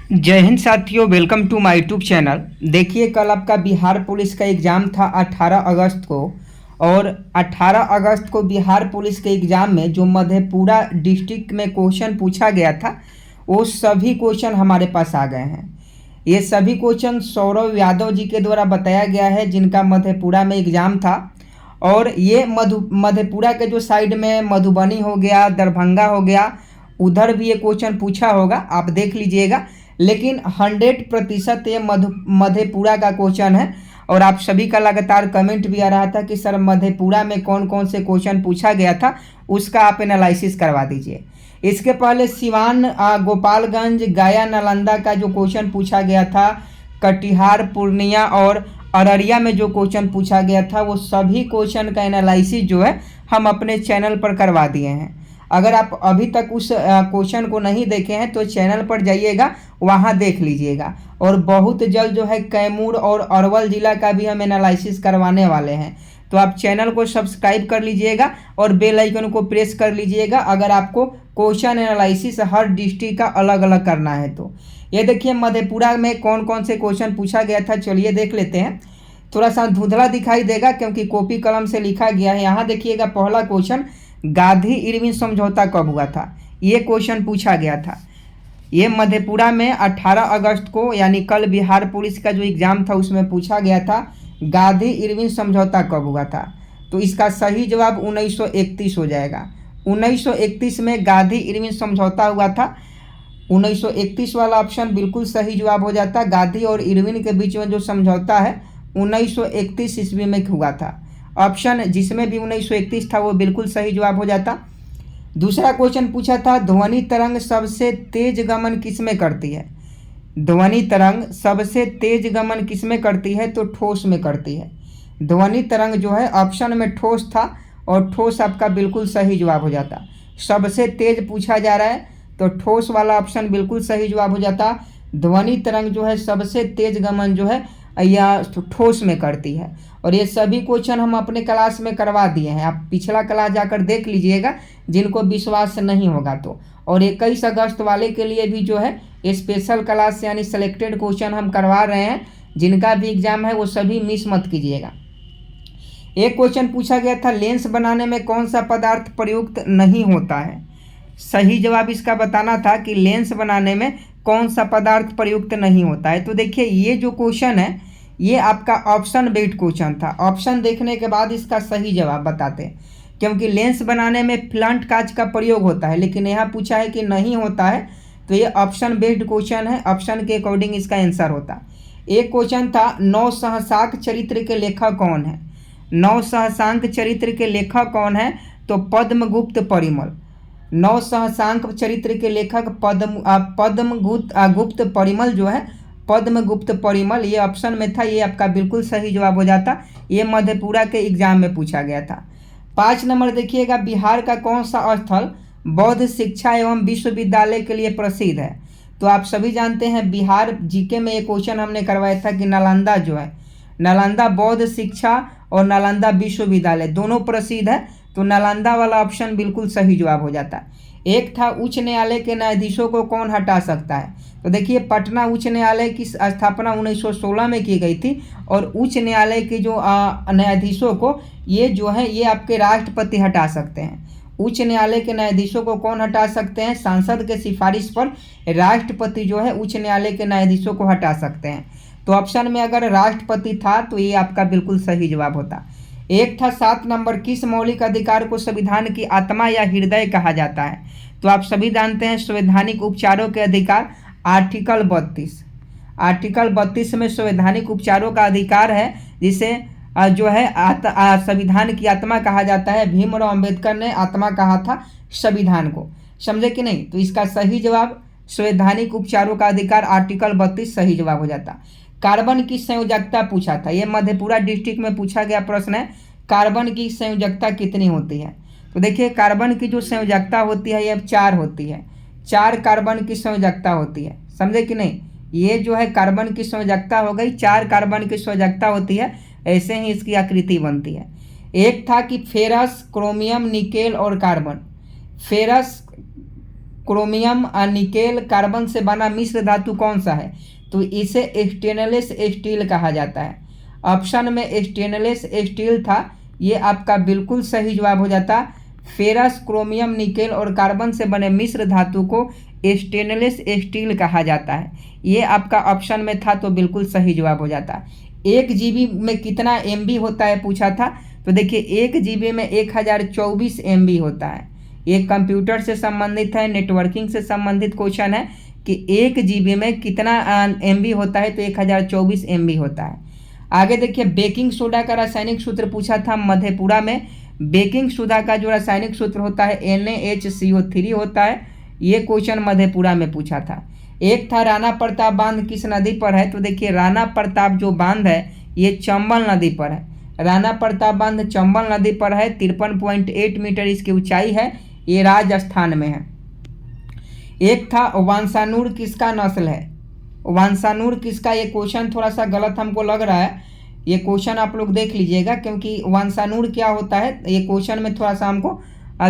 जय हिंद साथियों, welcome to my YouTube channel. देखिए, कल आपका बिहार पुलिस का एग्ज़ाम था 18 अगस्त को। और 18 अगस्त को बिहार पुलिस के एग्ज़ाम में जो मधेपुरा डिस्ट्रिक्ट में क्वेश्चन पूछा गया था, वो सभी क्वेश्चन हमारे पास आ गए हैं। ये सभी क्वेश्चन सौरव यादव जी के द्वारा बताया गया है, जिनका मधेपुरा में एग्ज़ाम था। और ये मधेपुरा के जो साइड में मधुबनी हो गया, दरभंगा हो गया, उधर भी ये क्वेश्चन पूछा होगा, आप देख लीजिएगा। लेकिन 100% ये मधेपुरा का क्वेश्चन है। और आप सभी का लगातार कमेंट भी आ रहा था कि सर मधेपुरा में कौन कौन से क्वेश्चन पूछा गया था, उसका आप एनालिसिस करवा दीजिए। इसके पहले सिवान, गोपालगंज, गया, नालंदा का जो क्वेश्चन पूछा गया था, कटिहार, पूर्णिया और अररिया में जो क्वेश्चन पूछा गया था, वो सभी क्वेश्चन का एनालिसिस जो है हम अपने चैनल पर करवा दिए हैं। अगर आप अभी तक उस क्वेश्चन को नहीं देखे हैं तो चैनल पर जाइएगा, वहाँ देख लीजिएगा। और बहुत जल्द जो है कैमूर और अरवल ज़िला का भी हम एनालिसिस करवाने वाले हैं। तो आप चैनल को सब्सक्राइब कर लीजिएगा और बेल आइकन को प्रेस कर लीजिएगा अगर आपको क्वेश्चन एनालिसिस हर डिस्ट्रिक्ट का अलग अलग करना है तो। ये देखिए मधेपुरा में कौन कौन से क्वेश्चन पूछा गया था, चलिए देख लेते हैं। थोड़ा सा धुंधला दिखाई देगा क्योंकि कॉपी कलम से लिखा गया है। यहाँ देखिएगा, पहला क्वेश्चन, गांधी इरविन समझौता कब हुआ था, ये क्वेश्चन पूछा गया था। ये मधेपुरा में 18 अगस्त को, यानी कल बिहार पुलिस का जो एग्ज़ाम था उसमें पूछा गया था, गांधी इरविन समझौता कब हुआ था। तो इसका सही जवाब 1931 हो जाएगा। 1931 में गांधी इरविन समझौता हुआ था। 1931 वाला ऑप्शन बिल्कुल सही जवाब हो जाता। गांधी और इरविन के बीच में जो समझौता है 1931 ईस्वी में हुआ था। ऑप्शन जिसमें भी 1931 था वो बिल्कुल सही जवाब हो जाता। दूसरा क्वेश्चन पूछा था, ध्वनि तरंग सबसे तेज गमन किस में करती है। ध्वनि तरंग सबसे तेज गमन किस में करती है, तो ठोस में करती है। ध्वनि तरंग जो है ऑप्शन में ठोस था और ठोस आपका बिल्कुल सही जवाब हो जाता। सबसे तेज पूछा जा रहा है तो ठोस वाला ऑप्शन बिल्कुल सही जवाब हो जाता। ध्वनि तरंग जो है सबसे तेज गमन जो है या ठोस में करती है। और ये सभी क्वेश्चन हम अपने क्लास में करवा दिए हैं, आप पिछला क्लास जाकर देख लीजिएगा जिनको विश्वास नहीं होगा तो। और 21 अगस्त वाले के लिए भी जो है स्पेशल क्लास यानी सेलेक्टेड क्वेश्चन हम करवा रहे हैं, जिनका भी एग्जाम है वो सभी मिस मत कीजिएगा। एक क्वेश्चन पूछा गया था, लेंस बनाने में कौन सा पदार्थ प्रयुक्त नहीं होता है। सही जवाब इसका बताना था कि लेंस बनाने में कौन सा पदार्थ प्रयुक्त नहीं होता है। तो देखिए, ये जो क्वेश्चन है ये आपका ऑप्शन बेस्ड क्वेश्चन था। ऑप्शन देखने के बाद इसका सही जवाब बताते हैं, क्योंकि लेंस बनाने में फ्लंट कांच का प्रयोग होता है, लेकिन यहाँ पूछा है कि नहीं होता है, तो ये ऑप्शन बेस्ड क्वेश्चन है। ऑप्शन के अकॉर्डिंग इसका आंसर होता। एक क्वेश्चन था, नौ सहसांक चरित्र के लेखक कौन है। नौ सहसांक चरित्र के लेखक कौन है, तो पद्मगुप्त परिमल। नौ सहसांक चरित्र के लेखक गुप्त परिमल जो है, पद्मगुप्त परिमल, ये ऑप्शन में था, ये आपका बिल्कुल सही जवाब हो जाता। ये मधेपुरा के एग्जाम में पूछा गया था। 5 नंबर देखिएगा, बिहार का कौन सा स्थल बौद्ध शिक्षा एवं विश्वविद्यालय के लिए प्रसिद्ध है। तो आप सभी जानते हैं, बिहार जीके में एक क्वेश्चन हमने करवाया था कि नालंदा जो है, नालंदा बौद्ध शिक्षा और नालंदा विश्वविद्यालय दोनों प्रसिद्ध है, तो नालंदा वाला ऑप्शन बिल्कुल सही जवाब हो जाता। एक था, उच्च न्यायालय के न्यायाधीशों को कौन हटा सकता है। तो देखिए, पटना उच्च न्यायालय की स्थापना 1916 में की गई थी। और उच्च न्यायालय के जो न्यायाधीशों को ये जो है ये आपके राष्ट्रपति हटा सकते हैं। उच्च न्यायालय के न्यायाधीशों को कौन हटा सकते हैं, सांसद के सिफारिश पर राष्ट्रपति जो है उच्च न्यायालय के न्यायाधीशों को हटा सकते हैं। तो ऑप्शन में अगर राष्ट्रपति था तो ये आपका बिल्कुल सही जवाब होता। एक था 7 नंबर, किस मौलिक अधिकार को संविधान की आत्मा या हृदय कहा जाता है। तो आप सभी जानते हैं, संवैधानिक उपचारों के अधिकार, आर्टिकल 32। आर्टिकल 32 में संवैधानिक उपचारों का अधिकार है, जिसे जो है संविधान की आत्मा कहा जाता है। भीमराव अंबेडकर ने आत्मा कहा था संविधान को, समझे कि नहीं। तो इसका सही जवाब संवैधानिक उपचारों का अधिकार, आर्टिकल 32 सही जवाब हो जाता। कार्बन की संयोजकता पूछा था, यह मधेपुरा डिस्ट्रिक्ट में पूछा गया प्रश्न है, कार्बन की संयोजकता कितनी होती है। तो देखिए, कार्बन की जो संयोजकता होती है यह 4 होती है। 4 कार्बन की संयोजकता होती है, समझे कि नहीं। ये जो है कार्बन की संयोजकता हो गई, 4 कार्बन की संयोजकता होती है, ऐसे ही इसकी आकृति बनती है। एक था कि फेरस, क्रोमियम, निकेल और carbon. Ferrous, chromium nickel carbon से बना मिश्र धातु कौन सा है? तो इसे स्टेनलेस स्टील कहा जाता है। ऑप्शन में स्टेनलेस स्टील था, ये आपका बिल्कुल सही जवाब हो जाता। फेरस, क्रोमियम, निकेल और कार्बन से बने मिश्र धातु को स्टेनलेस स्टील कहा जाता है। ये आपका ऑप्शन में था तो बिल्कुल सही जवाब हो जाता। 1 GB में कितना MB होता है पूछा था, तो देखिए 1 GB में 1024 MB होता है। ये कंप्यूटर से संबंधित है, नेटवर्किंग से संबंधित क्वेश्चन है कि 1 GB में कितना MB होता है, तो 1024 MB होता है। आगे देखिए बेकिंग सोडा का रासायनिक सूत्र पूछा था मधेपुरा में। बेकिंग सोडा का जो रासायनिक सूत्र होता है NaHCO3 होता है। ये क्वेश्चन मधेपुरा में पूछा था। एक था राणा प्रताप बांध किस नदी पर है, तो देखिए राणा प्रताप जो बांध है ये चंबल नदी पर है। राणा प्रताप बांध चंबल नदी पर है, 53.8 मीटर इसकी ऊंचाई है, ये राजस्थान में है। एक था वांसानूर किसका नस्ल है, वांसानूर किसका, ये क्वेश्चन थोड़ा सा गलत हमको लग रहा है, ये क्वेश्चन आप लोग देख लीजिएगा क्योंकि वांसानूर क्या होता है ये क्वेश्चन में थोड़ा सा हमको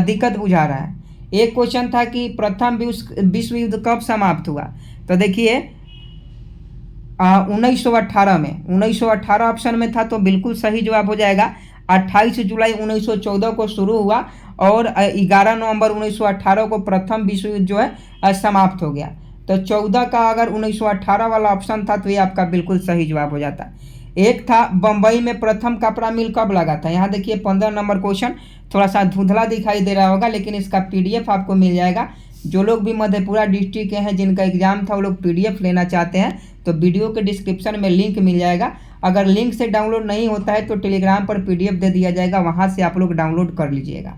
दिक्कत बुझा रहा है। एक क्वेश्चन था कि प्रथम विश्व युद्ध कब समाप्त हुआ, तो देखिए 1918 में, 1918 ऑप्शन में था तो बिल्कुल सही जवाब हो जाएगा। 28 जुलाई 1914 को शुरू हुआ और 11 नवंबर 1918 को प्रथम विश्व युद्ध जो है समाप्त हो गया। तो 14 का अगर 1918 वाला ऑप्शन था तो ये आपका बिल्कुल सही जवाब हो जाता। एक था बम्बई में प्रथम कपड़ा मिल कब लगा था, यहाँ देखिए 15 नंबर क्वेश्चन थोड़ा सा धुंधला दिखाई दे रहा होगा लेकिन इसका PDF आपको मिल जाएगा। जो लोग भी मधेपुरा डिस्ट्रिक्ट के हैं जिनका एग्जाम था वो लोग PDF लेना चाहते हैं तो वीडियो के डिस्क्रिप्शन में लिंक मिल जाएगा। अगर लिंक से डाउनलोड नहीं होता है तो टेलीग्राम पर PDF दे दिया जाएगा, वहाँ से आप लोग डाउनलोड कर लीजिएगा।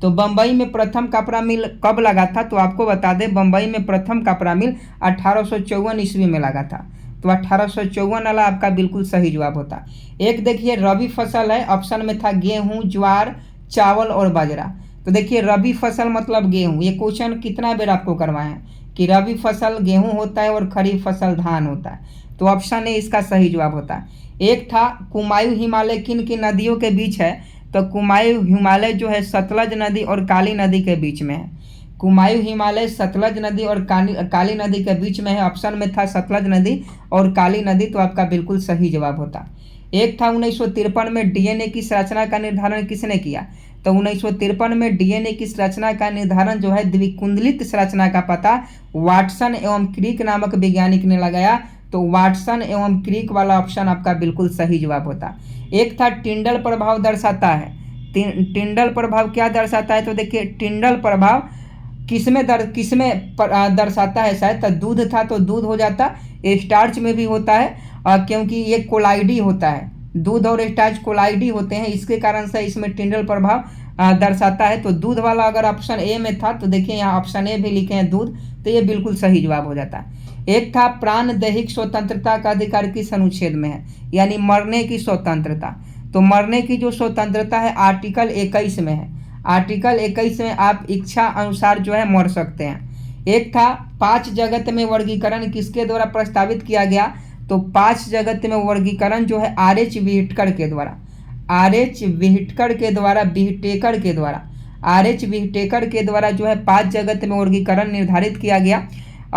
तो बम्बई में प्रथम कपड़ा मिल कब लगा था, तो आपको बता दें बम्बई में प्रथम कपड़ा मिल 1854 ईस्वी में लगा था। तो 1854 वाला आपका बिल्कुल सही जवाब होता। एक देखिए रबी फसल है, ऑप्शन में था गेहूं, ज्वार, चावल और बाजरा। तो देखिए रबी फसल मतलब गेहूं, ये क्वेश्चन कितना बेर आपको करवाए हैं कि रबी फसल गेहूं होता है और खरीफ फसल धान होता है। तो ऑप्शन ए इसका सही जवाब होता। एक था कुमायूं हिमालय किन की नदियों के बीच है, तो कुमायूं हिमालय जो है सतलज नदी और काली नदी के बीच में है। कुमायूं हिमालय सतलज नदी और काली नदी के बीच में है, ऑप्शन में था सतलज नदी और काली नदी, तो आपका बिल्कुल सही जवाब होता। एक था 1953 में DNA की संरचना का निर्धारण किसने किया, तो 1953 में DNA की संरचना का निर्धारण जो है द्विकुंडलित संरचना का पता वाटसन एवं क्रिक नामक वैज्ञानिक ने लगाया। तो वाटसन एवं क्रिक वाला ऑप्शन आपका बिल्कुल सही जवाब होता। एक था टिंडल प्रभाव दर्शाता है, टिंडल प्रभाव क्या दर्शाता है, तो देखिए टिंडल प्रभाव किसमें दर्शाता है, शायद तो दूध था तो दूध हो जाता, स्टार्च में भी होता है क्योंकि ये कोलाइडी होता है, दूध और स्टार्च कोलाइडी होते हैं, इसके कारण से इसमें टिंडल प्रभाव दर्शाता है। तो दूध वाला अगर ऑप्शन ए में था तो देखिए यहाँ ऑप्शन ए भी लिखे हैं दूध, तो ये बिल्कुल सही जवाब हो जाता है। एक था प्राण दैहिक स्वतंत्रता का अधिकार किस अनुच्छेद में है, यानी मरने की स्वतंत्रता। तो मरने की जो स्वतंत्रता है आर्टिकल 21 में है, आर्टिकल 21 में आप इच्छा अनुसार जो है मर सकते हैं। एक था 5 जगत में वर्गीकरण किसके द्वारा प्रस्तावित किया गया, तो 5 जगत में वर्गीकरण जो है RH विहिटकर के द्वारा, RH विहिटकर के द्वारा, विहिटेकर के द्वारा, RH विहिटेकर के द्वारा जो है 5 जगत में वर्गीकरण निर्धारित किया गया।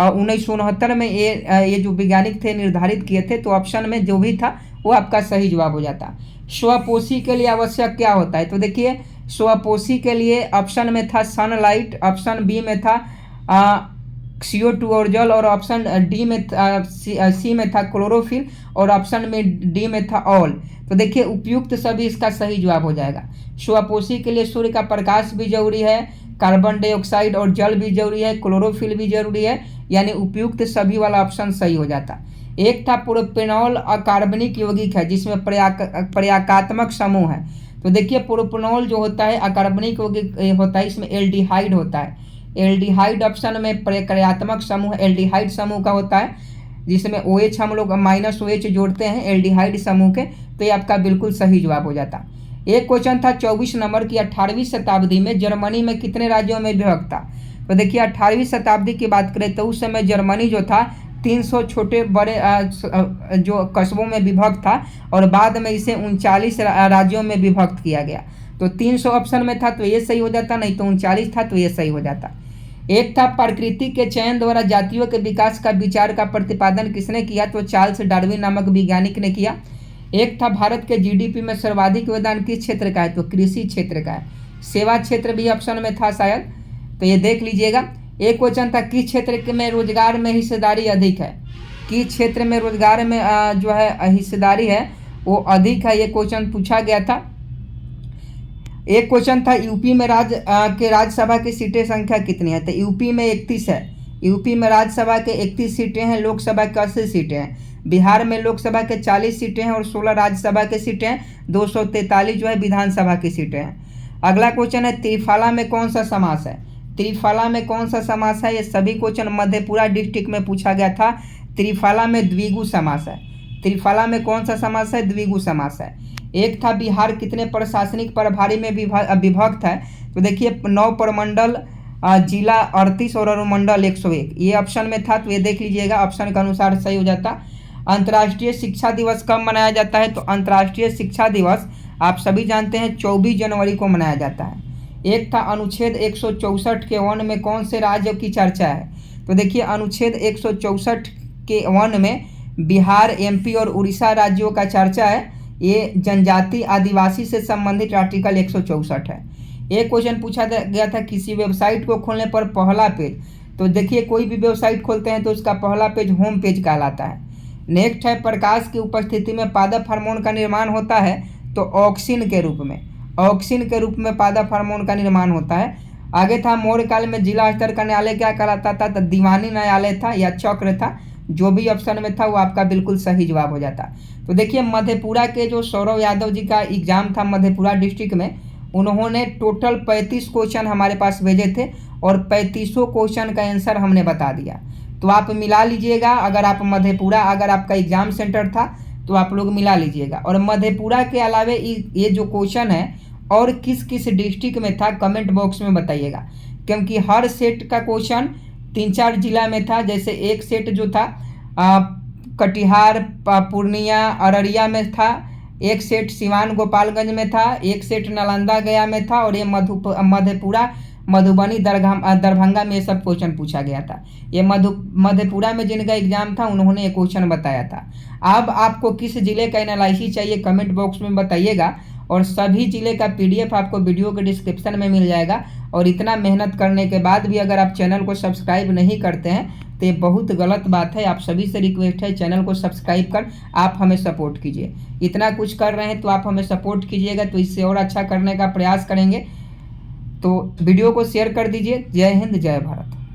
1969 में ये जो वैज्ञानिक थे निर्धारित किए थे। तो ऑप्शन में जो भी था वो आपका सही जवाब हो जाता। स्वपोषी के लिए आवश्यक क्या होता है, तो देखिए स्वपोषी के लिए ऑप्शन में था सनलाइट, ऑप्शन बी में था CO2 और जल, और ऑप्शन डी में सी में था क्लोरोफिल, और ऑप्शन में डी में था ऑल। तो देखिए उपयुक्त सभी इसका सही जवाब हो जाएगा। स्वपोषी के लिए सूर्य का प्रकाश भी जरूरी है, कार्बन डाइऑक्साइड और जल भी जरूरी है, क्लोरोफिल भी जरूरी है, यानी उपयुक्त सभी वाला ऑप्शन सही हो जाता। एक था प्रोपेनॉल अकार्बनिक यौगिक है जिसमें प्रयाकात्मक समूह है। तो देखिए प्रोपेनॉल जो होता है अकार्बनिक यौगिक होता है, इसमें एल्डिहाइड होता है, एल्डिहाइड ऑप्शन में प्रक्रियात्मक समूह एल्डिहाइड समूह का होता है, जिसमें OH हम लोग -OH जोड़ते हैं एल्डिहाइड समूह के, तो ये आपका बिल्कुल सही जवाब हो जाता। एक क्वेश्चन था 24 नंबर की 18वीं शताब्दी में जर्मनी में कितने राज्यों में विभक्त था। तो देखिए 18वीं शताब्दी की बात करें तो उस समय जर्मनी जो था 300 छोटे बड़े जो कस्बों में विभक्त था, और बाद में इसे 39 राज्यों में विभक्त किया गया। तो 300 ऑप्शन में था तो ये सही हो जाता, नहीं तो 39 था तो ये सही हो जाता। एक था प्रकृति के चयन द्वारा जातियों के विकास का विचार का प्रतिपादन किसने किया, तो चार्ल्स डार्विन नामक वैज्ञानिक ने किया। एक था भारत के जीडीपी में सर्वाधिक योगदान किस क्षेत्र का है, तो कृषि क्षेत्र का है। सेवा क्षेत्र भी ऑप्शन में था शायद, तो ये देख लीजिएगा। एक क्वेश्चन था किस क्षेत्र में रोजगार में हिस्सेदारी अधिक है, किस क्षेत्र में रोजगार में जो है हिस्सेदारी है वो अधिक है, ये क्वेश्चन पूछा गया था। एक क्वेश्चन था यूपी में राज्यसभा की सीटें संख्या कितनी है, तो यूपी में 31 है। यूपी में राज्यसभा के 31 सीटें हैं, लोकसभा के 80 सीटें हैं। बिहार में लोकसभा के 40 सीटें हैं और 16 राज्यसभा की सीटें हैं, 243 जो है विधानसभा की सीटें हैं। अगला क्वेश्चन है त्रिफला में कौन सा समास है, त्रिफला में कौन सा समास है, ये सभी क्वेश्चन मधेपुरा डिस्ट्रिक्ट में पूछा गया था। त्रिफला में द्विगु समास है। त्रिफला में कौन सा समास है, द्विगु समास है। एक था बिहार कितने प्रशासनिक प्रभारी में विभक्त है, तो देखिए 9 प्रमंडल, जिला 38 और अनुमंडल 101, ये ऑप्शन में था, तो ये देख लीजिएगा, ऑप्शन के अनुसार सही हो जाता। अंतर्राष्ट्रीय शिक्षा दिवस कब मनाया जाता है, तो अंतर्राष्ट्रीय शिक्षा दिवस आप सभी जानते हैं 24 जनवरी को मनाया जाता है। एक था अनुच्छेद 164 के 1 में कौन से राज्य की चर्चा है, तो देखिए अनुच्छेद 164 के 1 में बिहार, एमपी और उड़ीसा राज्यों का चर्चा है। ये जनजाति आदिवासी से संबंधित आर्टिकल 164 है। एक क्वेश्चन पूछा गया था किसी वेबसाइट को खोलने पर पहला पेज, तो देखिए कोई भी वेबसाइट खोलते हैं तो उसका पहला पेज होम पेज कहलाता है। नेक्स्ट है प्रकाश की उपस्थिति में पादप हार्मोन का निर्माण होता है, तो ऑक्सिन के रूप में, ऑक्सिन के रूप में पादप हार्मोन का निर्माण होता है। आगे था मौर्य काल में जिला स्तर का न्यायालय क्या कहलाता था, तो दीवानी न्यायालय था या चक्र था, जो भी ऑप्शन में था वो आपका बिल्कुल सही जवाब हो जाता। तो देखिए मधेपुरा के जो सौरव यादव जी का एग्जाम था मधेपुरा डिस्ट्रिक्ट में, उन्होंने टोटल 35 क्वेश्चन हमारे पास भेजे थे और 35 क्वेश्चन का आंसर हमने बता दिया। तो आप मिला लीजिएगा, अगर आप मधेपुरा अगर आपका एग्जाम सेंटर था तो आप लोग मिला लीजिएगा। और मधेपुरा के अलावे ये जो क्वेश्चन है और किस किस डिस्ट्रिक्ट में था कमेंट बॉक्स में बताइएगा, क्योंकि हर सेट का क्वेश्चन 3-4 जिला में था। जैसे एक सेट जो था कटिहार, पूर्णिया, अररिया में था, एक सेट सिवान गोपालगंज में था, एक सेट नालंदा गया में था, और ये मधेपुरा, मधुबनी, दरभंगा में ये सब क्वेश्चन पूछा गया था। ये मधेपुरा में जिनका एग्जाम था उन्होंने ये क्वेश्चन बताया था। अब आपको किस जिले का एनालिसिस चाहिए कमेंट बॉक्स में बताइएगा, और सभी जिले का पीडीएफ आपको वीडियो के डिस्क्रिप्शन में मिल जाएगा। और इतना मेहनत करने के बाद भी अगर आप चैनल को सब्सक्राइब नहीं करते हैं तो ये बहुत गलत बात है। आप सभी से रिक्वेस्ट है चैनल को सब्सक्राइब कर आप हमें सपोर्ट कीजिए। इतना कुछ कर रहे हैं तो आप हमें सपोर्ट कीजिएगा, तो इससे और अच्छा करने का प्रयास करेंगे। तो वीडियो को शेयर कर दीजिए। जय हिंद, जय भारत।